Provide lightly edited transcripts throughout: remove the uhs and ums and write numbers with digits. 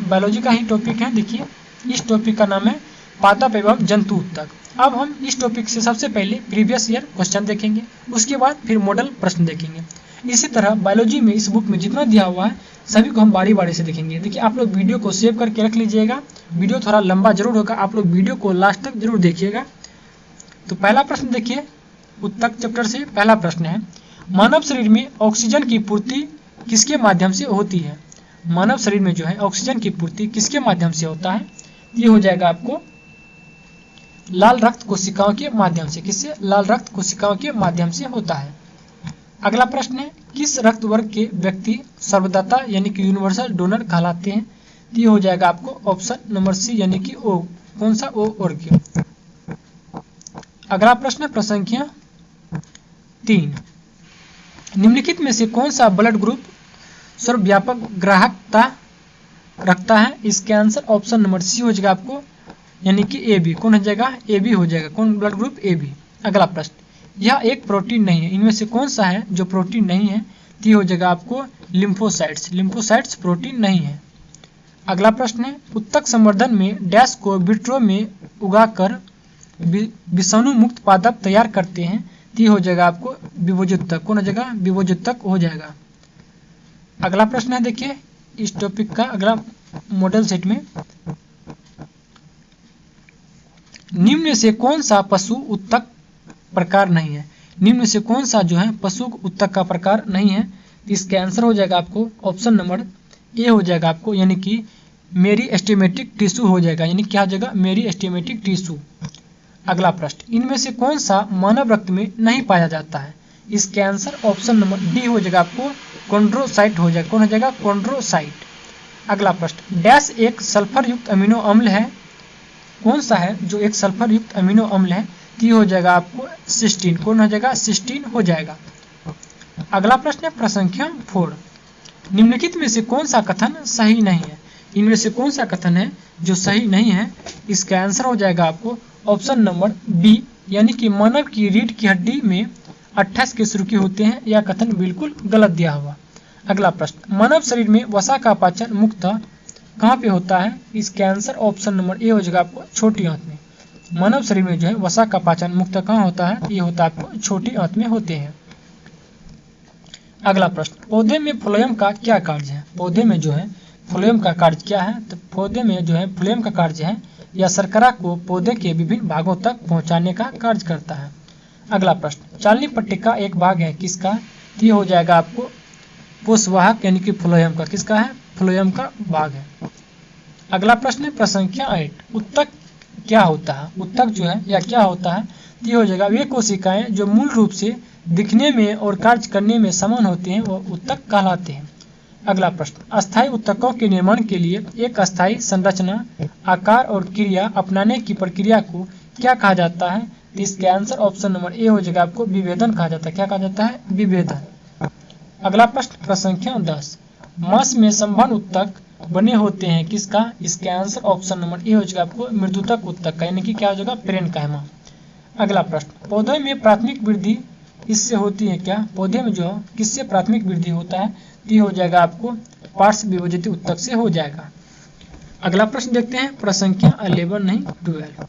Biology का ही topic है। देखिए इस टॉपिक का नाम है पादप एवं जंतु ऊतक। अब हम इस टॉपिक से सबसे पहले प्रीवियस ईयर क्वेश्चन देखेंगे, उसके बाद फिर मॉडल प्रश्न देखेंगे। इसी तरह बायोलॉजी में इस बुक में जितना दिया हुआ है सभी को हम बारी बारी से देखेंगे। देखिए आप लोग वीडियो को सेव करके रख लीजिएगा, वीडियो थोड़ा लंबा जरूर होगा, आप लोग वीडियो को लास्ट तक जरूर देखिएगा। तो पहला प्रश्न देखिए, ऊतक चैप्टर से पहला प्रश्न है, मानव शरीर में ऑक्सीजन की पूर्ति किसके माध्यम से होती है? मानव शरीर में जो है ऑक्सीजन की पूर्ति किसके माध्यम से होता है? ये हो जाएगा आपको लाल रक्त कोशिकाओं के माध्यम से। किससे? लाल रक्त कोशिकाओं के माध्यम से होता है। अगला प्रश्न है, किस रक्त वर्ग के व्यक्ति सर्वदाता यानी कि यूनिवर्सल डोनर कहलाते हैं? ये हो जाएगा आपको ऑप्शन नंबर सी यानी कि ओ। कौन सा? ओ वर्ग। अगला प्रश्न है प्रश्न संख्या 3, निम्नलिखित में से कौन सा ब्लड ग्रुप सर्वव्यापक ग्राहकता रखता है? इसके आंसर ऑप्शन नंबर सी हो जाएगा आपको यानी कि ए बी। कौन हो जाएगा? ए बी हो जाएगा। कौन ब्लड ग्रुप? A B. अगला प्रश्न, यह एक प्रोटीन नहीं है, इनमें से कौन सा है जो प्रोटीन नहीं है? ये हो जाएगा आपको लिम्फोसाइट्स। लिम्फोसाइट्स प्रोटीन नहीं है। अगला प्रश्न है, ऊतक संवर्धन में डैश को विट्रो में उगाकर विषाणु मुक्त पादप तैयार करते हैं। ये हो जाएगा आपको विभोजितक। कौन हो जाएगा? विभोजितक हो जाएगा। अगला प्रश्न है, देखिए इस टॉपिक का अगला मॉडल सेट में, निम्न में से कौन सा पशु ऊतक प्रकार नहीं है? निम्न से कौन सा जो है पशु ऊतक का प्रकार नहीं है? इसका आंसर हो जाएगा आपको ऑप्शन नंबर ए हो जाएगा आपको यानी कि मेरिस्टेमेटिक टिश्यू हो जाएगा। यानी क्या हो जाएगा? Meristematic tissue. अगला प्रश्न, इनमें से कौन सा मानव रक्त में नहीं पाया जाता है? इसके आंसर ऑप्शन नंबर डी हो जाएगा आपको कॉन्ड्रोसाइट हो जाएगा। कौन हो जाएगा? कॉन्ड्रोसाइट। अगला प्रश्न, डैश एक सल्फर युक्त अमीनो अम्ल है। कौन सा है जो एक सल्फर युक्त अमीनो अम्ल है? ये हो जाएगा आपको सिस्टीन। कौन हो जाएगा? सिस्टीन हो जाएगा। अगला प्रश्न है प्रश्न संख्या 4, निम्नलिखित में से कौन सा कथन सही नहीं है? इनमें से कौन सा कथन है जो सही नहीं है? इसका आंसर हो जाएगा आपको ऑप्शन नंबर बी यानी कि मानव की रीढ़ की हड्डी में 28 केसरुकी होते हैं। यह कथन बिल्कुल गलत दिया हुआ। अगला प्रश्न, मानव शरीर में वसा का पाचन मुख्यतः कहाँ पे होता है? इसका आंसर ऑप्शन नंबर ए हो जाएगा आपको छोटी आंत में। मानव शरीर में जो है वसा का पाचन मुख्यतः कहाँ होता है? ये होता है आपको छोटी आंत में होते हैं। अगला प्रश्न, पौधे में फ्लोएम का क्या कार्य है? पौधे में जो है फ्लोएम का कार्य क्या है? तो पौधे में जो है फ्लोएम का कार्य है यह शर्करा को पौधे के विभिन्न भागों तक पहुंचाने का कार्य करता है। अगला प्रश्न, चालनी पट्टिका एक भाग है किसका? ये हो जाएगा आपको पोषवाहक यानी कि फ्लोएम का। किसका है? फ्लोएम का भाग है। अगला प्रश्न है प्रश्न संख्या 8, ऊतक क्या होता है? ऊतक जो है यह क्या होता है? ये हो जाएगा वे कोशिकाएं जो मूल रूप से दिखने में और कार्य करने में समान होते हैं वो ऊतक कहलाते हैं। अगला प्रश्न, अस्थायी ऊतकों के निर्माण के लिए एक अस्थायी संरचना, आकार और क्रिया अपनाने की प्रक्रिया को क्या कहा जाता है? इसके आंसर ऑप्शन नंबर ए हो जाएगा आपको विभेदन कहा जाता है। क्या कहा जाता है? विभेदन। अगला प्रश्न प्रश्न संख्या 10, मांस में संवहन ऊतक बने होते हैं किसका? इसके आंसर ऑप्शन नंबर ए हो जाएगा आपको मृदुतक ऊतक का यानी कि क्या हो जाएगा? पेरेन्काइमा। अगला प्रश्न, पौधे में प्राथमिक वृद्धि इससे होती है क्या? पौधे में जो किससे प्राथमिक वृद्धि होता है? ये हो जाएगा आपको पार्श्व विभजित ऊतक से हो जाएगा। अगला प्रश्न देखते हैं प्रश्न संख्या 11 नहीं 12।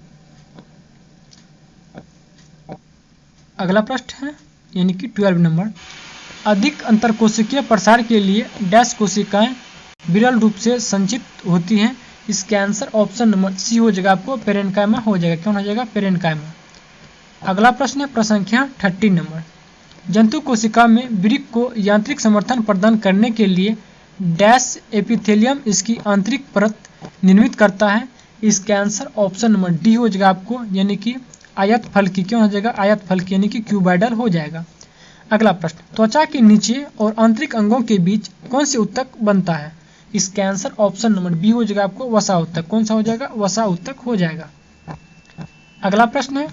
अगला प्रश्न है यानी कि 12 नंबर, अधिक अंतरकोशिकीय प्रसार के लिए डैश कोशिकाएं विरल रूप से संचित होती हैं। इसके आंसर ऑप्शन नंबर सी हो जाएगा आपको पेरेन्काइमा हो जाएगा। कौन हो जाएगा? पेरेन्काइमा। अगला प्रश्न है प्रश्न संख्या 13 नंबर, जंतु कोशिका में वृक्क को यांत्रिक समर्थन प्रदान करने के लिए डैश एपिथेलियम इसकी आंतरिक परत निर्मित करता है। इसके आंसर ऑप्शन नंबर डी हो जाएगा आपको यानी कि आयत फलकी। क्यों हो जाएगा? आयत फलकी यानी कि क्यूबाइडल हो जाएगा। अगला प्रश्न, त्वचा के नीचे और आंतरिक अंगों के बीच कौन से ऊतक बनता है? इसके आंसर ऑप्शन नंबर बी हो जाएगा आपको वसा ऊतक। कौन सा हो जाएगा? वसा ऊतक हो जाएगा। अगला प्रश्न है,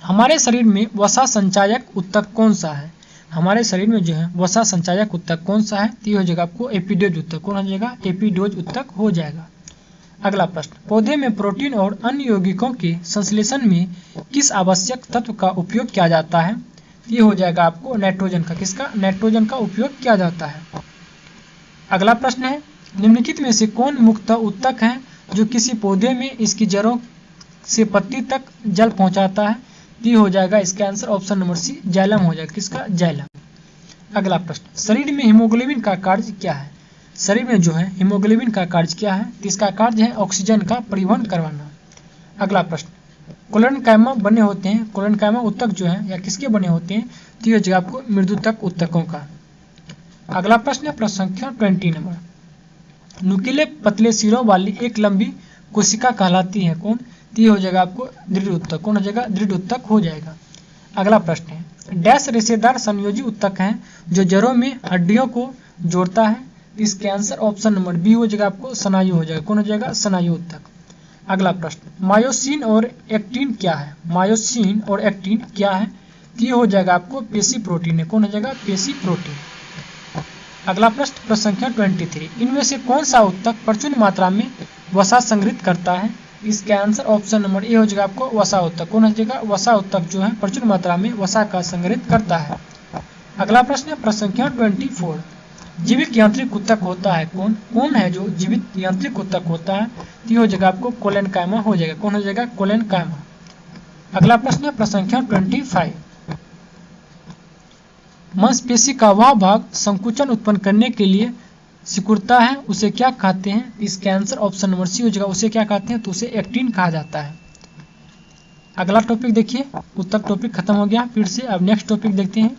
हमारे शरीर में वसा संचायक ऊतक कौन सा है? हमारे शरीर में जो है वसा संचायक ऊतक कौन सा है? ये हो जाएगा आपको एपिडोज ऊतक। कौन हो जाएगा? एपिडोज ऊतक हो जाएगा। अगला प्रश्न, पौधे में प्रोटीन और अन्य यौगिकों के संश्लेषण में किस आवश्यक तत्व का उपयोग किया जाता है? ये हो जाएगा आपको नाइट्रोजन का। किसका? नाइट्रोजन का उपयोग किया जाता है। अगला प्रश्न है, निम्नलिखित में से कौन मुख्यतः उत्तक है जो किसी पौधे में इसकी जड़ों से पत्ती तक जल पहुंचाता है? ये हो जाएगा इसका answer option number C, xylem हो जाएगा। किसका? जाइलम। अगला प्रश्न, शरीर में हीमोग्लोबिन का कार्य क्या है? शरीर में जो है हीमोग्लोबिन का कार्य क्या है? इसका कार्य है ऑक्सीजन का परिवहन करवाना। अगला प्रश्न, कोलेनकाइमा बने होते हैं, कोलेनकाइमा उत्तक जो है या किसके बने होते हैं? तो ये जगह आपको मृदुतक उत्तकों का। अगला प्रश्न है प्रश्न संख्या 20 नंबर, नुकीले पतले सिरों वाली एक लंबी कोशिका कहलाती है कौन? तो ये हो जाएगा आपको दृढ़ उत्तक। कौन हो जाएगा? दृढ़ उत्तक हो जाएगा। अगला प्रश्न है, डैश रेशेदार संयोजी उत्तक है जो जड़ों में हड्डियों को जोड़ता है? इसके आंसर ऑप्शन नंबर बी हो जाएगा आपको स्नायु हो जाएगा। कौन हो जाएगा? स्नायु उत्तक। अगला प्रश्न, मायोसिन और एक्टिन क्या है? मायोसिन और एक्टिन क्या है? तो ये हो जाएगा आपको पेशी प्रोटीन है। कौन हो जाएगा? पेशी प्रोटीन। अगला प्रश्न प्रश्न संख्या 23, इनमें से कौन सा उत्तक प्रचुर मात्रा में वसा संग्रहित करता है? इसका आंसर ऑप्शन नंबर ए हो जाएगा आपको वसा उत्तक। कौन हो जाएगा? वसा उत्तक जो है प्रचुर मात्रा में वसा का संग्रहित करता है। अगला प्रश्न है प्रश्न संख्या 24, जीवित यांत्रिक उत्तक होता है कौन? कौन है जो जीवित यांत्रिक उत्तक होता है? तो हो जाएगा आपको कोलेनकाइमा हो जाएगा। कौन हो जाएगा? कोलेनकाइमा। अगला प्रश्न है प्रश्न संख्या 25, मांसपेशी का वह भाग संकुचन उत्पन्न करने के लिए सिकुड़ता है उसे क्या कहते हैं? इसका आंसर ऑप्शन नंबर सी हो जाएगा, उसे क्या कहते हैं? तो उसे एक्टिन कहा जाता है। अगला टॉपिक देखिए, उत्तक टॉपिक खत्म हो गया। फिर से अब नेक्स्ट टॉपिक देखते हैं।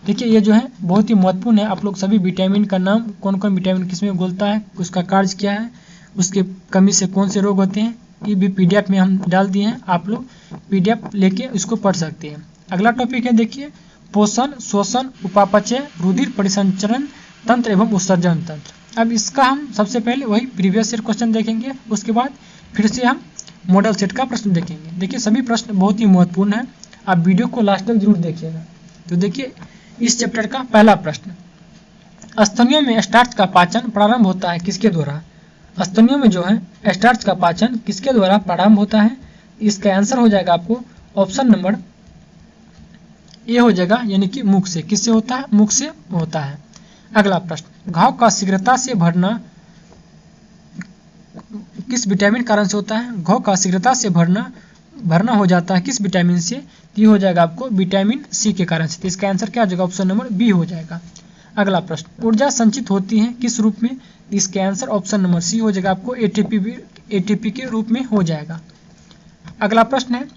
देखिए ये जो है बहुत ही महत्वपूर्ण है। आप लोग सभी विटामिन का नाम, कौन कौन विटामिन किस में घुलता है, उसका कार्य क्या है, उसके कमी से कौन से रोग होते हैं, ये भी पीडीएफ में हम डाल दिए हैं। आप लोग पीडीएफ लेके इसको पढ़ सकते हैं। अगला टॉपिक है देखिए, पोषण, शोषण, उपापचय, रुधिर परिसंचरण तंत्र एवं उत्सर्जन तंत्र। अब इसका हम सबसे पहले वही प्रीवियस ईयर क्वेश्चन देखेंगे, उसके बाद फिर से हम मॉडल सेट का प्रश्न देखेंगे। देखिए सभी प्रश्न बहुत ही महत्वपूर्ण है, आप वीडियो को लास्ट तक जरूर देखिएगा। तो देखिए इस चैप्टर का पहला प्रश्न, स्तनियों में स्टार्च का पाचन प्रारंभ होता है किसके द्वारा? स्तनियों में जो है स्टार्च का पाचन किसके द्वारा प्रारंभ होता है? इसका आंसर हो जाएगा आपको ऑप्शन नंबर ए हो जाएगा, यानी कि मुख से। किससे होता है? मुख से होता है। अगला प्रश्न, घाव का शीघ्रता से भरना किस विटामिन कारण से होता है? घाव का शीघ्रता से भरना हो जाता है किस विटामिन से? ये हो जाएगा आपको विटामिन सी के कारण से। तो इसका आंसर क्या हो जाएगा? ऑप्शन नंबर बी हो जाएगा। अगला प्रश्न, ऊर्जा संचित होती है किस रूप में? इसका आंसर ऑप्शन नंबर सी हो जाएगा आपको एटीपी के रूप में हो जाएगा। अगला प्रश्न है,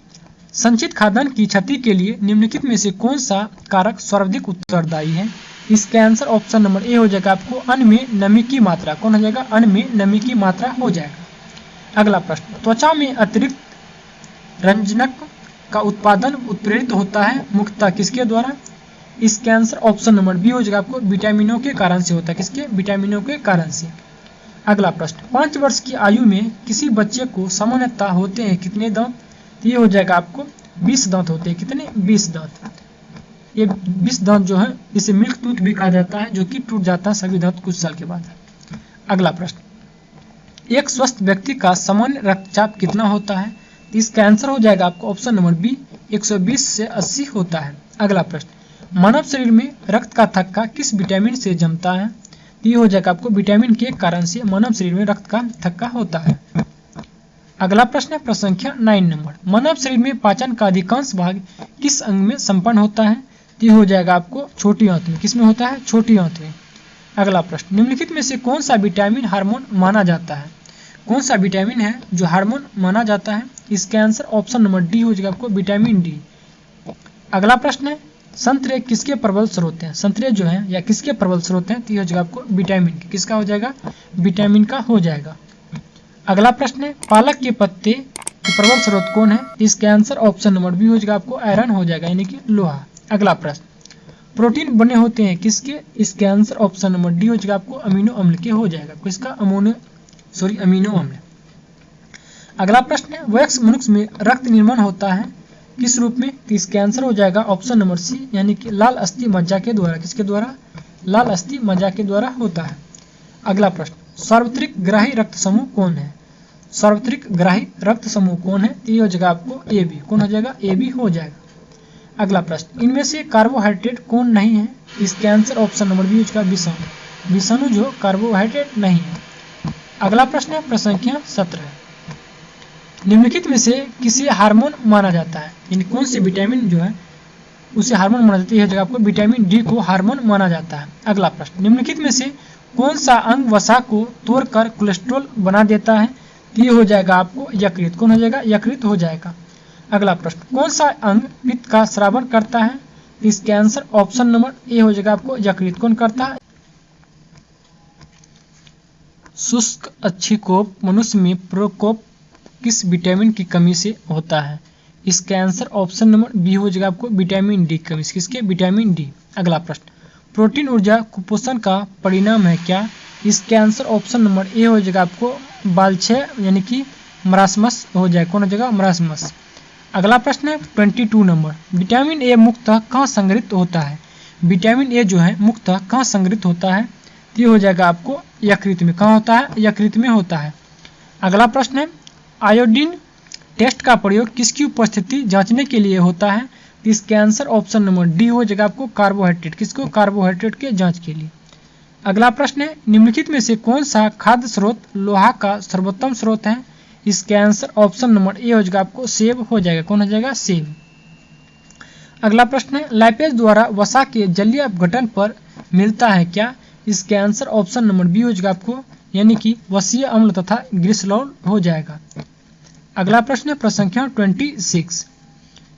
संचित खाद्यान्न की क्षति के लिए निम्नलिखित में से कौन सा कारक सर्वाधिक उत्तरदायी है? इसका आंसर ऑप्शन नंबर ए हो जाएगा आपको अन्न में नमी की मात्रा। कौन हो जाएगा? अन्न में नमी की मात्रा हो जाएगा। अगला प्रश्न, त्वचा में अतिरिक्त रंजक का उत्पादन उत्प्रेरित होता है मुख्यतः किसके द्वारा? इसका आंसर ऑप्शन नंबर बी हो जाएगा आपको विटामिनों के कारण से होता है। किसके? विटामिनों के कारण से। अगला प्रश्न, 5 वर्ष की आयु में किसी बच्चे को सामान्यतः होते हैं कितने दांत? ये हो जाएगा आपको 20 दांत होते हैं। कितने? 20 दांत। ये 20 दांत जो है इसे मिल्क टूथ भी कहा जाता है, जो कि टूट जाता है सभी दांत कुछ साल के बाद। अगला प्रश्न, एक स्वस्थ व्यक्ति का सामान्य रक्तचाप कितना होता है? इसका आंसर हो जाएगा आपको ऑप्शन नंबर बी 120 से 80 होता है। अगला प्रश्न, मानव शरीर में रक्त का थक्का किस विटामिन से जमता है? ये हो जाएगा आपको विटामिन के कारण से मानव शरीर में रक्त का थक्का होता है। अगला प्रश्न है प्रश्न संख्या 9 नंबर, मानव शरीर में पाचन का अधिकांश भाग किस अंग में संपन्न होता है? ये हो जाएगा आपको छोटी आंत में। किस में होता है? छोटी आंत में। अगला प्रश्न, निम्नलिखित में से कौन सा विटामिन हार्मोन माना जाता है? कौन सा विटामिन है जो हार्मोन माना जाता है? इसका आंसर ऑप्शन नंबर डी हो जाएगा आपको विटामिन डी। अगला प्रश्न है, संतरे किसके प्रबल स्रोत हैं? संतरे जो है या किसके प्रबल स्रोत हैं? तो ये हो जाएगा आपको विटामिन के। किसका हो जाएगा? विटामिन का हो जाएगा। अगला प्रश्न है, पालक के पत्ते के प्रबल स्रोत कौन है? इसका आंसर ऑप्शन नंबर बी हो जाएगा आपको आयरन हो जाएगा, यानी कि लोहा। अगला प्रश्न, प्रोटीन बने होते हैं किसके? इसके आंसर ऑप्शन नंबर डी हो जाएगा आपको अमीनो अम्ल के हो जाएगा। किसका? अमीनो अम्ल। अगला प्रश्न है, वयस्क मनुष्य में रक्त निर्माण होता है किस रूप में? इसके आंसर हो जाएगा ऑप्शन नंबर सी, यानी कि लाल अस्थि मज्जा के द्वारा। किसके द्वारा? लाल अस्थि मज्जा के द्वारा होता है। अगला प्रश्न, सार्वत्रिक ग्राही रक्त समूह कौन है? सार्वत्रिक ग्राही रक्त समूह कौन है? ये हो जाएगा आपको ए बी। कौन हो जाएगा? ए बी हो जाएगा। अगला प्रश्न, इनमें से कार्बोहाइड्रेट कौन नहीं है? इसके आंसर ऑप्शन नंबर बी हो जाएगा विषम। विषाणु जो कार्बोहाइड्रेट नहीं है। अगला प्रश्न है प्रश्न संख्या 17। निम्नलिखित में से किसे हार्मोन माना जाता है, यानी कौन से विटामिन जो है उसे हार्मोन माना जाता है। यह जगह आपको विटामिन डी को हार्मोन माना जाता है। अगला प्रश्न, निम्नलिखित में से कौन सा अंग वसा को तोड़कर कोलेस्ट्रॉल बना देता है। ये हो जाएगा आपको यकृत। कौन हो जाएगा, यकृत हो जाएगा। अगला प्रश्न, कौन सा अंग पित्त का स्रावन करता है। इसके आंसर ऑप्शन नंबर ए हो जाएगा आपको यकृत। कौन करता है, शुष्क अच्छीकोप मनुष्य में प्रकोप किस विटामिन की कमी से होता है। इसका आंसर ऑप्शन नंबर बी हो जाएगा आपको विटामिन डी कमी से। किसके, विटामिन डी। अगला प्रश्न, प्रोटीन ऊर्जा कुपोषण का परिणाम है क्या। इसका आंसर ऑप्शन नंबर ए हो जाएगा आपको बालछय यानी कि मरासमस हो जाएगा। कौन हो जाएगा, मरासमस। अगला प्रश्न है 22 नंबर, विटामिन ए मुख्यतः कहाँ संग्रहित होता है। विटामिन ए जो है मुख्यतः कहाँ संग्रहित होता है। ये हो जाएगा आपको यकृत में। कहाँ होता है, यकृत में होता है। अगला प्रश्न है आयोडीन टेस्ट का प्रयोग किसकी उपस्थिति जांचने के लिए होता है। इसके आंसर ऑप्शन नंबर डी हो जाएगा आपको कार्बोहाइड्रेट। किसको, कार्बोहाइड्रेट के जांच के लिए। अगला प्रश्न है निम्नलिखित में से कौन सा खाद्य स्रोत लोहा का सर्वोत्तम स्रोत है। इसके आंसर ऑप्शन नंबर ए हो जाएगा आपको सेब हो जाएगा। कौन हो जाएगा, सेब। अगला प्रश्न है लाइपेज द्वारा वसा के जलीय अपघटन पर मिलता है क्या। इसके आंसर ऑप्शन नंबर बी हो जाएगा आपको यानी कि वसीय अम्ल तथा ग्लिसरॉल हो जाएगा। अगला प्रश्न है प्रश्न संख्या 26,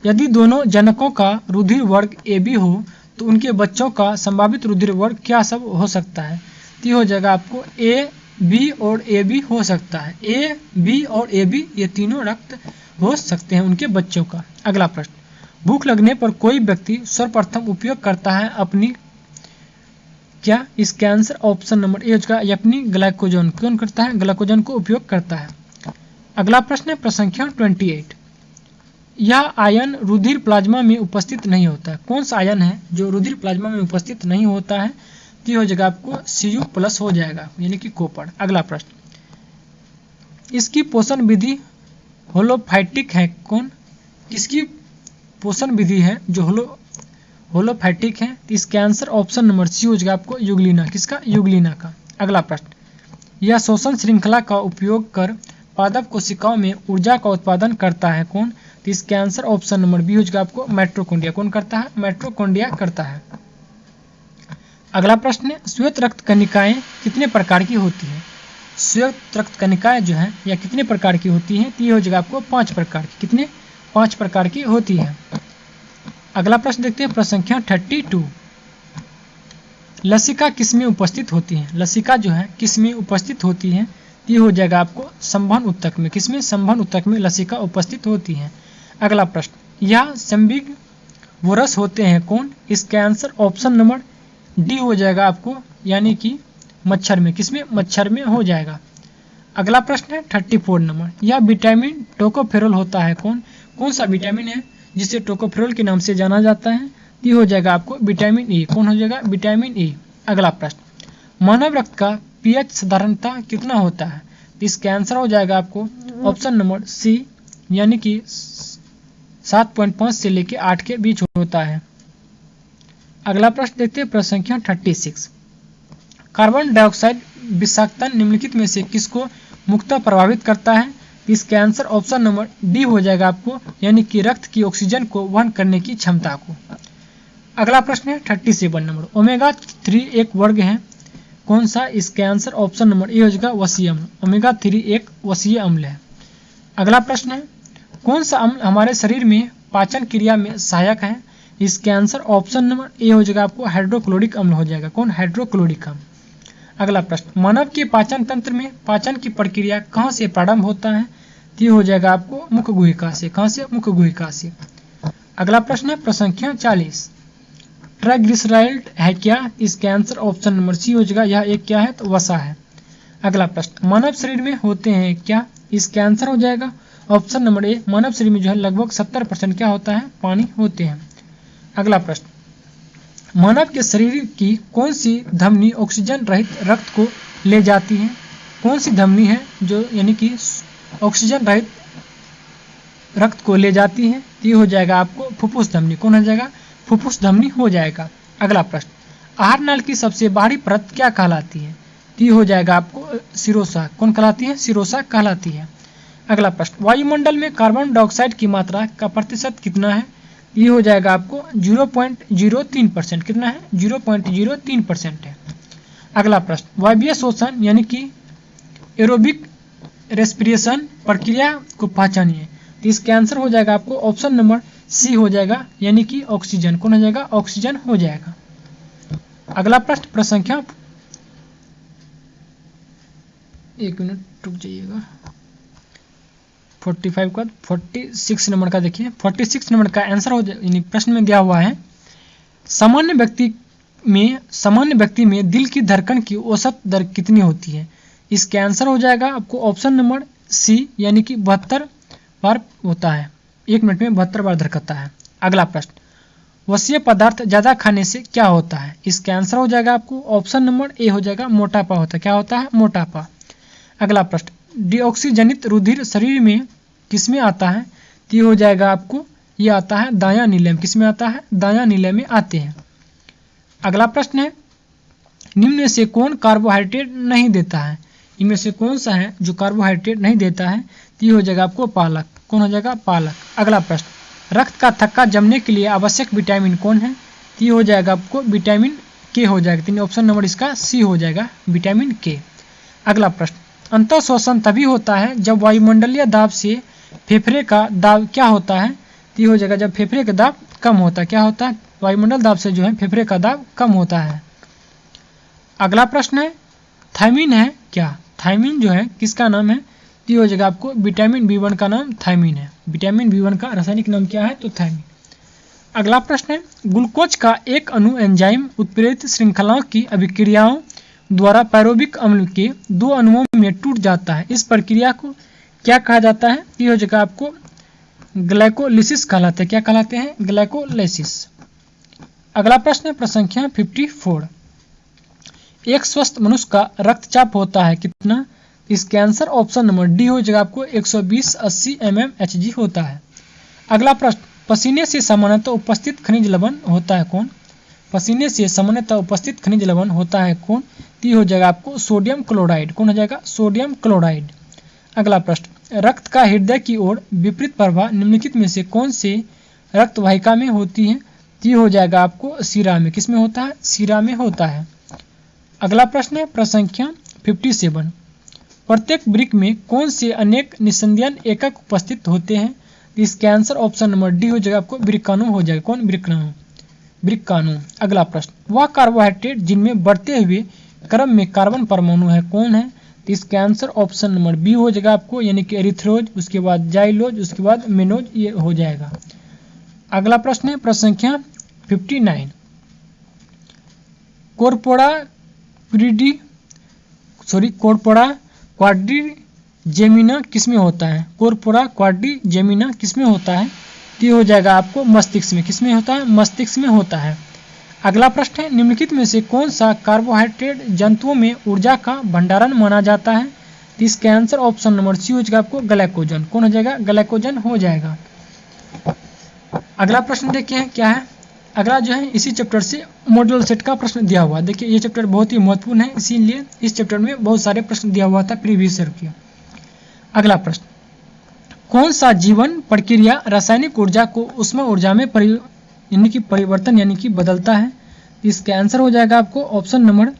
यदि दोनों जनकों का रुधिर वर्ग AB हो तो उनके बच्चों का संभावित रुधिर वर्ग क्या सब हो सकता है। तो हो जाएगा आपको A, B और AB हो सकता है। A, B और AB ये तीनों रक्त हो सकते हैं उनके बच्चों का। अगला प्रश्न, भूख लगने पर कोई व्यक्ति सर्वप्रथम उपयोग करता है अपनी क्या। इसके आंसर ऑप्शन नंबर ए होगा अपनी ग्लाइकोजन। कौन करता है, ग्लाइकोजन को उपयोग करता है। अगला प्रश्न है प्रश्न संख्या 28, यह आयन रुधिर प्लाज्मा में उपस्थित नहीं होता है। कौन सा आयन है जो रुधिर प्लाज्मा में उपस्थित नहीं होता है। तो हो जाएगा आपको Cu+ हो जाएगा यानी कि कॉपर। अगला प्रश्न, इसकी पोषण विधि होलोफाइटिक है। कौन, किसकी पोषण विधि है जो होलोफाइटिक है। इसके आंसर ऑप्शन नंबर सी हो जाएगा आपको यूग्लिना। किसका, यूग्लिना का। अगला प्रश्न, यह शोषण श्रृंखला का उपयोग कर पादप कोशिकाओं में ऊर्जा का उत्पादन करता है। कौन, तो इसके आंसर ऑप्शन नंबर बी हो जाएगा आपको माइटोकॉन्ड्रिया। कौन करता है, माइटोकॉन्ड्रिया करता है। अगला प्रश्न है श्वेत रक्त कणिकाएं कितने प्रकार की होती हैं। श्वेत रक्त कणिकाएं जो है या कितने प्रकार की होती हैं। तो ये हो जाएगा आपको 5 प्रकार की। कितने, 5 प्रकार की होती है। अगला प्रश्न देखते हैं प्रश्न संख्या 32, लसिका किसमें उपस्थित होती है। लसिका जो है किसमें उपस्थित होती है। ये हो जाएगा आपको संवहन ऊतक में। किसमें, संवहन ऊतक में लसिका उपस्थित होती है। अगला प्रश्न, यह संविग वोरस होते हैं। कौन, इसके आंसर ऑप्शन नंबर डी हो जाएगा आपको यानी कि मच्छर में। किसमें, मच्छर में हो जाएगा। अगला प्रश्न है 34 नंबर, यह विटामिन टोकोफेरोल होता है। कौन, कौन सा विटामिन है जिसे टोकोफेरोल के नाम से जाना जाता है। ये हो जाएगा आपको विटामिन ई। कौन हो जाएगा, विटामिन ई। अगला प्रश्न, मानव रक्त का pH साधारणतः कितना होता है। इसके आंसर हो जाएगा आपको ऑप्शन नंबर सी यानी कि 7.5 से लेकर 8 के बीच होता है। अगला प्रश्न देखते हैं प्रश्न संख्या 36, कार्बन डाइऑक्साइड विषाक्तता निम्नलिखित में से किसको मुख्यतः प्रभावित करता है। इसके आंसर ऑप्शन नंबर डी हो जाएगा आपको यानी कि रक्त की ऑक्सीजन को वहन करने की क्षमता को। अगला प्रश्न है 37 नंबर, ओमेगा-3 एक वर्ग है। कौन सा, इसके आंसर ऑप्शन नंबर ए हो जाएगा वसीय अम्ल। ओमेगा-3 एक वसीय अम्ल है। अगला प्रश्न है कौन सा अम्ल हमारे शरीर में पाचन क्रिया में सहायक है। इसके आंसर ऑप्शन नंबर ए हो जाएगा आपको हाइड्रोक्लोरिक अम्ल हो जाएगा। कौन, हाइड्रोक्लोरिक अम्ल। अगला प्रश्न, मानव के पाचन तंत्र में पाचन की प्रक्रिया कहाँ से प्रारंभ होता है। ये हो जाएगा आपको मुख्य गुहिका से। कहाँ से, मुख्य गुहिका से। अगला प्रश्न है प्रश्न संख्या 40, ट्राइग्लिसराइड है क्या। इसके आंसर ऑप्शन नंबर सी हो जाएगा यह एक क्या है, तो वसा है। अगला प्रश्न, मानव शरीर में होते हैं क्या। इसके आंसर हो जाएगा ऑप्शन नंबर ए, मानव शरीर में जो है लगभग 70% क्या होता है, पानी होते हैं। अगला प्रश्न, मानव के शरीर की कौन सी धमनी ऑक्सीजन रहित रक्त को ले जाती है। कौन सी धमनी है जो यानी कि ऑक्सीजन रहित रक्त को ले जाती है। ये हो जाएगा आपको फुफ्फुस धमनी। कौन हो जाएगा, फुफ्फुस धमनी हो जाएगा। अगला प्रश्न, आहार नाल की सबसे बाहरी परत क्या कहलाती है? तो ये हो जाएगा आपको सिरोसा। कौन कहलाती है? सिरोसा कहलाती है। अगला प्रश्न, वायुमंडल में कार्बन डाइऑक्साइड की मात्रा का प्रतिशत कितना है? ये हो जाएगा आपको 0.03%। कितना है? 0.03% है। अगला प्रश्न, वायवीय शोषण यानी कि एरोबिक रेस्पिरेशन प्रक्रिया को पहचानिए। तो इसका आंसर हो जाएगा आपको ऑप्शन नंबर सी हो जाएगा, यानी कि ऑक्सीजन। कौन हो जाएगा? ऑक्सीजन हो जाएगा। अगला प्रश्न प्रसंख्या, एक मिनट रुक जाइएगा, 45 का 46 नंबर का देखिए। 46 नंबर का आंसर हो जाए, प्रश्न में दिया हुआ है सामान्य व्यक्ति में दिल की धड़कन की औसत दर कितनी होती है? इसका आंसर हो जाएगा आपको ऑप्शन नंबर सी, यानी कि 72 बार होता है। 1 मिनट में 72 बार धड़कता है। अगला प्रश्न, वसीय पदार्थ ज्यादा खाने से क्या होता है? इसका आंसर हो जाएगा आपको ऑप्शन नंबर ए हो जाएगा, मोटापा होता है। क्या होता है? मोटापा। अगला प्रश्न, डिऑक्सीजनित रुधिर शरीर में किसमें आता है? तो ये हो जाएगा आपको, ये आता है दायां नीले में। किसमें आता है? दायां नीले में आते हैं। अगला प्रश्न है, निम्न में से कौन कार्बोहाइड्रेट नहीं देता है? इनमें से कौन सा है जो कार्बोहाइड्रेट नहीं देता है? तो ये हो जाएगा आपको पालक। कौन हो जाएगा? पालक। अगला प्रश्न, रक्त का थक्का जमने के लिए आवश्यक विटामिन कौन है? तो ये हो जाएगा आपको विटामिन के हो जाएगा। तो ऑप्शन नंबर इसका सी हो जाएगा, विटामिन के। अगला प्रश्न, अंतः शोषण तभी होता है जब वायुमंडलीय दाब से फेफड़े का दाब क्या होता है? तो ये हो जाएगा जब फेफड़े का दाब कम होता है। क्या होता है? वायुमंडल दाब से जो है फेफड़े का दाब कम होता है। अगला प्रश्न है, थायमिन है क्या? थायमिन जो है किसका नाम है? तो ये हो जाएगा आपको विटामिन B1 का नाम थायमिन है। विटामिन B1 का रासायनिक नाम क्या है? तो थायमिन। अगला प्रश्न है, ग्लूकोज का एक अणु एंजाइम उत्प्रेरित श्रृंखलाओं की अभिक्रियाओं द्वारा पैरोबिक अम्ल के 2 अणुओं में टूट जाता है। इस प्रक्रिया को क्या कहा जाता है? ये हो जाएगा आपको ग्लाइकोलिसिस कहलाते हैं। क्या कहलाते हैं? ग्लाइकोलिसिस। अगला प्रश्न है प्रसंख्या 54, एक स्वस्थ मनुष्य का रक्तचाप होता है कितना? इसका आंसर ऑप्शन नंबर डी हो जाएगा आपको 120/80 mmHg होता है। अगला प्रश्न, पसीने से सामान्यतः उपस्थित खनिज लवण होता है कौन? पसीने से सामान्यतः उपस्थित खनिज लवण होता है कौन? तो हो जाएगा आपको सोडियम क्लोराइड। कौन हो जाएगा? Sodium chloride. अगला प्रश्न, रक्त का हृदय की ओर विपरीत प्रवाह निम्नलिखित में से कौन से रक्त वाहिका में होती है? तो हो जाएगा आपको शिरा में। किस में होता है? शिरा में होता है। अगला प्रश्न है प्रसंख्या 57, प्रत्येक वृक्क में कौन से अनेक निस्संदिग्ध एकक उपस्थित होते हैं? तो इसका आंसर ऑप्शन नंबर डी हो जाएगा आपको वृक्काणु हो जाएगा। कौन? वृक्काणु। अगला प्रश्न, वह कार्बोहाइड्रेट जिनमें बढ़ते हुए क्रम में कार्बन परमाणु है कौन है? तो इसका आंसर ऑप्शन नंबर बी हो जाएगा आपको, यानी कि एरिथ्रोज, उसके बाद जाइलोज, उसके बाद मेनोज, ये हो जाएगा। अगला प्रश्न है प्रसंख्या 59, कोरपोरा क्वाड्रिजेमिना किसमें होता है? कोरपोरा क्वाड्रिजेमिना किसमें होता है? तो ये हो जाएगा आपको मस्तिष्क में। किसमें होता है? मस्तिष्क में होता है। अगला प्रश्न है, निम्नलिखित में से कौन सा कार्बोहाइड्रेट जंतुओं में ऊर्जा का भंडारण माना जाता है? तो इसका आंसर ऑप्शन नंबर सी हो जाएगा आपको ग्लाइकोजन। कौन हो जाएगा? ग्लाइकोजन हो जाएगा। अगला प्रश्न देखिए क्या है। अगला जो है इसी चैप्टर से मॉडल सेट का प्रश्न दिया हुआ। देखिए ये चैप्टर बहुत ही महत्वपूर्ण है, इसीलिए इस चैप्टर में बहुत सारे प्रश्न दिया हुआ था प्रीवियस ईयर के। अगला प्रश्न, कौन सा जीवन प्रक्रिया रासायनिक ऊर्जा को ऊष्मा ऊर्जा में परिवर्तन यानी कि बदलता है? इसका आंसर हो जाएगा आपको ऑप्शन नंबर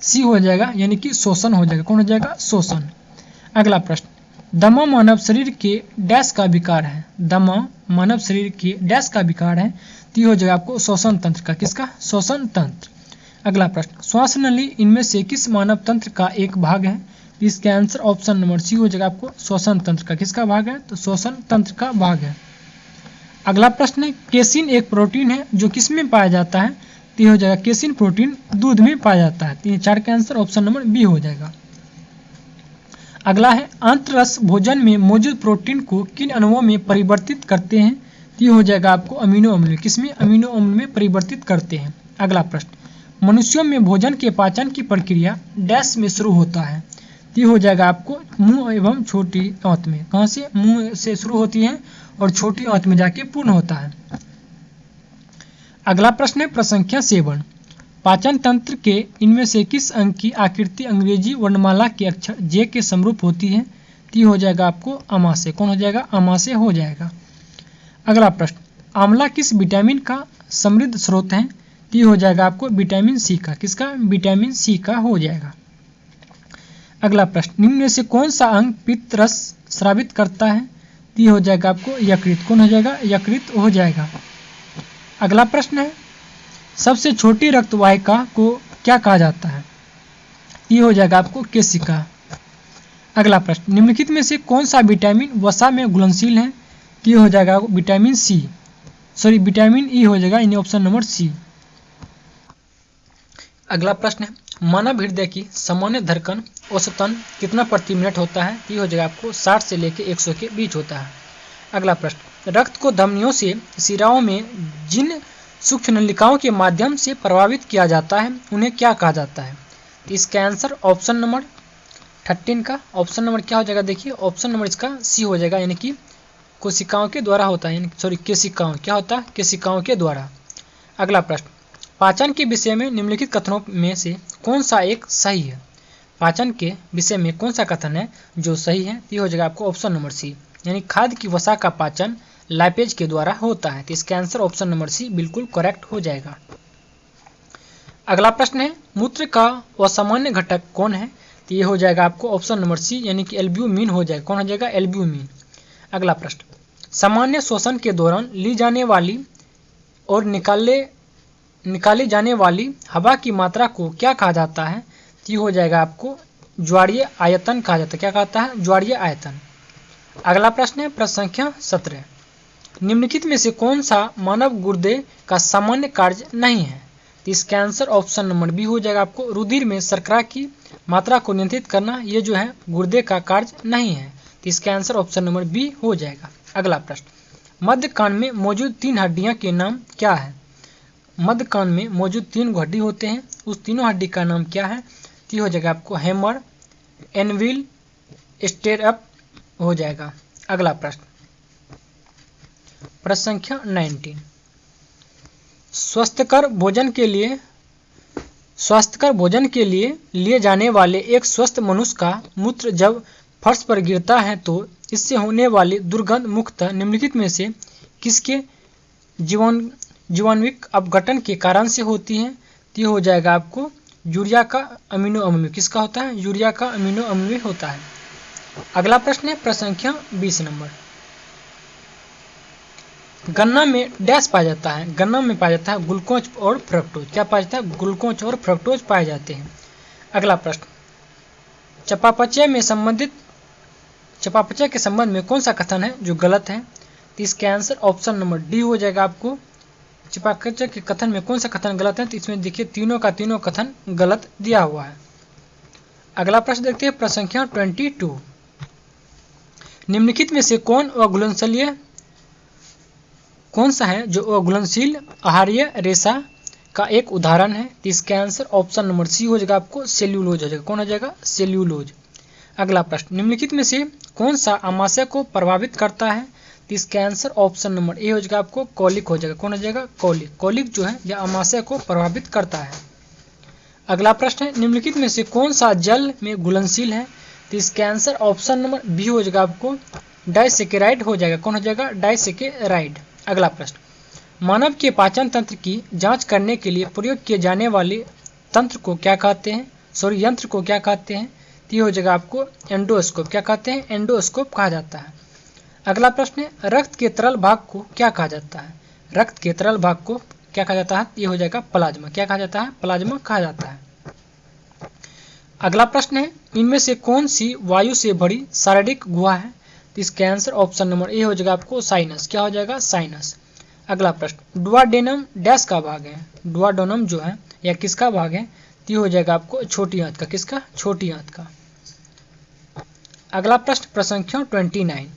सी हो जाएगा, यानी कि शोषण हो जाएगा। कौन हो जाएगा? शोषण। अगला प्रश्न, दमा मानव शरीर के डैश का विकार है? दमा मानव शरीर के डैश का विकार है? तो हो जाएगा आपको श्वसन तंत्र का। किसका? श्वसन तंत्र। अगला प्रश्न, श्वास नली इनमें से किस मानव तंत्र का एक भाग है? इसका आंसर ऑप्शन नंबर सी हो जाएगा आपको श्वसन तंत्र का। किसका भाग है? तो श्वसन तंत्र का भाग है। अगला प्रश्न है, केसिन एक प्रोटीन है जो किस में पाया जाता है? तो हो जाएगा केसिन प्रोटीन दूध में पाया जाता है। तो 4 का आंसर ऑप्शन नंबर बी हो जाएगा। अगला है, आंतररस भोजन में मौजूद प्रोटीन को किन अणुओं में परिवर्तित करते हैं? तो हो जाएगा आपको अमीनो अम्ल। किसमें? अमीनो अम्ल में परिवर्तित करते हैं। अगला प्रश्न, मनुष्यों में भोजन के पाचन की प्रक्रिया डैश में शुरू होता है? तो हो जाएगा आपको मुंह एवं छोटी आंत में। कहां से? मुंह से शुरू होती है और छोटी आंत में जाके पूर्ण होता है। अगला प्रश्न है प्रसंख्या 7, पाचन तंत्र के इनमें से किस अंग की आकृति अंग्रेजी वर्णमाला के अक्षर जे के समरूप होती है? तो ये हो जाएगा आपको अमाशय। कौन हो जाएगा? अमाशय हो जाएगा। अगला प्रश्न, आंवला किस विटामिन का समृद्ध स्रोत है? तो ये हो जाएगा आपको विटामिन सी का। किसका? विटामिन सी का हो जाएगा। अगला प्रश्न, निम्न में से कौन सा अंग पित्त रस स्रावित करता है? तो ये हो जाएगा आपको यकृत। कौन हो जाएगा? यकृत हो जाएगा। अगला प्रश्न है, सबसे छोटी रक्त वाहिका को क्या कहा जाता है? ये हो जाएगा आपको केशिका। अगला प्रश्न, निम्नलिखित में से कौन सा विटामिन वसा में घुलनशील है? तो ये हो जाएगा विटामिन सी, विटामिन ई हो जाएगा, यानी ऑप्शन नंबर सी। अगला प्रश्न है, मानव हृदय की सामान्य धड़कन औसतन कितना प्रति मिनट होता है? तो ये हो जाएगा आपको 60 से लेकर 100 के बीच होता है। अगला प्रश्न, रक्त को धमनियों से शिराओं में जिन सूक्ष्म नलिकाओं के माध्यम से प्रभावित किया जाता है उन्हें क्या कहा जाता है? तो इसका आंसर ऑप्शन नंबर 13 का ऑप्शन नंबर क्या हो जाएगा? देखिए ऑप्शन नंबर इसका सी हो जाएगा, यानी कि कोशिकाओं के द्वारा होता है, यानी केशिकाओं। क्या होता है? केशिकाओं के द्वारा। अगला प्रश्न, पाचन के विषय में निम्नलिखित कथनों में से कौन सा एक सही है? पाचन के विषय में कौन सा कथन है जो सही है? ये हो जाएगा आपको ऑप्शन नंबर सी, यानी खाद्य की वसा का पाचन लाइपेज के द्वारा होता है। तो इसका आंसर ऑप्शन नंबर सी बिल्कुल करेक्ट हो जाएगा। अगला प्रश्न है, मूत्र का असामान्य घटक कौन है? तो ये हो जाएगा आपको ऑप्शन नंबर सी, यानी कि एल्ब्यूमिन हो जाएगा। कौन हो जाएगा? एल्ब्यूमिन। अगला प्रश्न, सामान्य श्वसन के दौरान ली जाने वाली और निकाले जाने वाली हवा की मात्रा को क्या कहा जाता है? तो ये हो जाएगा आपको ज्वारीय आयतन कहा जाता है। क्या कहता है? ज्वारीय आयतन। अगला प्रश्न है प्रश्न संख्या 17, निम्नलिखित में से कौन सा मानव गुर्दे का सामान्य कार्य नहीं है? तो इसका आंसर ऑप्शन नंबर बी हो जाएगा आपको रुधिर में शर्करा की मात्रा को नियंत्रित करना, ये जो है गुर्दे का कार्य नहीं है। तो इसका आंसर ऑप्शन नंबर बी हो जाएगा। अगला प्रश्न, मध्य कान में मौजूद 3 हड्डियां के नाम क्या है? मध्य कान में मौजूद 3 हड्डी होते हैं, उस तीनों हड्डी का नाम क्या है? तो हो जाएगा आपको हैमर, एनविल, स्टेरअप हो जाएगा। अगला प्रश्न, प्रश्न संख्या 19, स्वास्थ्यकर भोजन के लिए लिए जाने वाले एक स्वस्थ मनुष्य का मूत्र जब फर्श पर गिरता है तो इससे होने वाली दुर्गंध मुख्यतः निम्नलिखित में से किसके जीवाणुविक अपघटन के कारण से होती है? तो ये हो जाएगा आपको यूरिया का अमीनो अम्ल। किसका होता है? यूरिया का अमीनो अम्ल होता है। अगला प्रश्न है प्रश्न संख्या 20 नंबर, गन्ना में डैश पाया जाता है? गन्ना में पाया जाता है ग्लूकोज और फ्रक्टोज। क्या पाया जाता है? ग्लूकोज और फ्रक्टोज पाए जाते हैं। अगला प्रश्न, चयापचय के संबंध में कौन सा कथन है जो गलत है? तो इसका आंसर ऑप्शन नंबर डी हो जाएगा आपको। चयापचय के कथन में कौन सा कथन गलत है? तो इसमें देखिए तीनों का तीनों कथन गलत दिया हुआ है। अगला प्रश्न देखते हैं प्रश्न संख्या 22, निम्नलिखित में से कौन सा है जो अघुलनशील आहार्य रेशा का एक उदाहरण है? तो इसका आंसर ऑप्शन नंबर सी हो जाएगा आपको सेल्यूलोज हो जाएगा। कौन हो जाएगा? सेल्यूलोज। अगला प्रश्न, निम्नलिखित में से कौन सा आमाशय को प्रभावित करता है? तो इसका आंसर ऑप्शन नंबर ए हो जाएगा आपको कॉलिक हो जाएगा। कौन हो जाएगा? कॉलिक। कॉलिक जो है यह आमाशय को प्रभावित करता है। अगला प्रश्न है, निम्नलिखित में से कौन सा जल में घुलनशील है? तो इसका आंसर ऑप्शन नंबर बी हो जाएगा आपको डाइसेकेराइड हो जाएगा। कौन हो जाएगा? डाइसेकेराइड। अगला प्रश्न, मानव के पाचन तंत्र की जांच करने के लिए प्रयोग किए जाने वाले तंत्र को क्या कहते हैं? यंत्र को क्या कहते हैं? तो ये हो जाएगा आपको एंडोस्कोप। क्या कहते हैं? एंडोस्कोप कहा जाता है। अगला प्रश्न है, रक्त के तरल भाग को क्या कहा जाता है? रक्त के तरल भाग को क्या कहा जाता है? ये हो जाएगा प्लाज्मा। क्या कहा जाता है? प्लाज्मा कहा जाता है। अगला प्रश्न है, इनमें से कौन सी वायु से भरी शारीरिक गुहा है? तो इसका आंसर ऑप्शन नंबर ए हो जाएगा आपको साइनस। क्या हो जाएगा? साइनस। अगला प्रश्न, डुओडेनम डैश का भाग है? डुओडेनम जो है या किसका भाग है? तो ये हो जाएगा आपको छोटी आंत का। किसका? छोटी आंत का। अगला प्रश्न प्रश्न संख्या 29,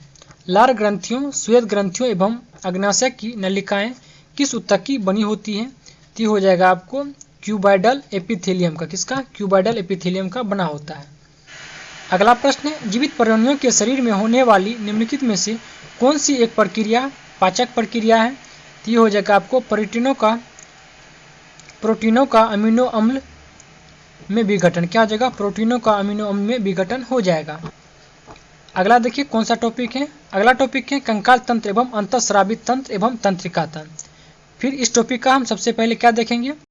लार ग्रंथियों, श्वेत ग्रंथियों एवं अग्नाशय की नलिकाएं किस ऊतक की बनी होती हैं? तो ये हो जाएगा आपको क्यूबाइडल एपिथेलियम का। किसका? क्यूबाइडल एपिथेलियम का बना होता है। अगला प्रश्न है, जीवित प्राणियों के शरीर में होने वाली निम्नलिखित में से कौन सी एक प्रक्रिया पाचक प्रक्रिया है? तो ये हो जाएगा आपको प्रोटीनों का प्रोटीनों का अमीनो अम्ल में विघटन। क्या हो जाएगा? प्रोटीनों का अमीनो अम्ल में विघटन हो जाएगा। अगला देखिए कौन सा टॉपिक है। अगला टॉपिक है कंकाल तंत्र एवं अंतःस्रावी तंत्र एवं तंत्रिका तंत्र। फिर इस टॉपिक का हम सबसे पहले क्या देखेंगे?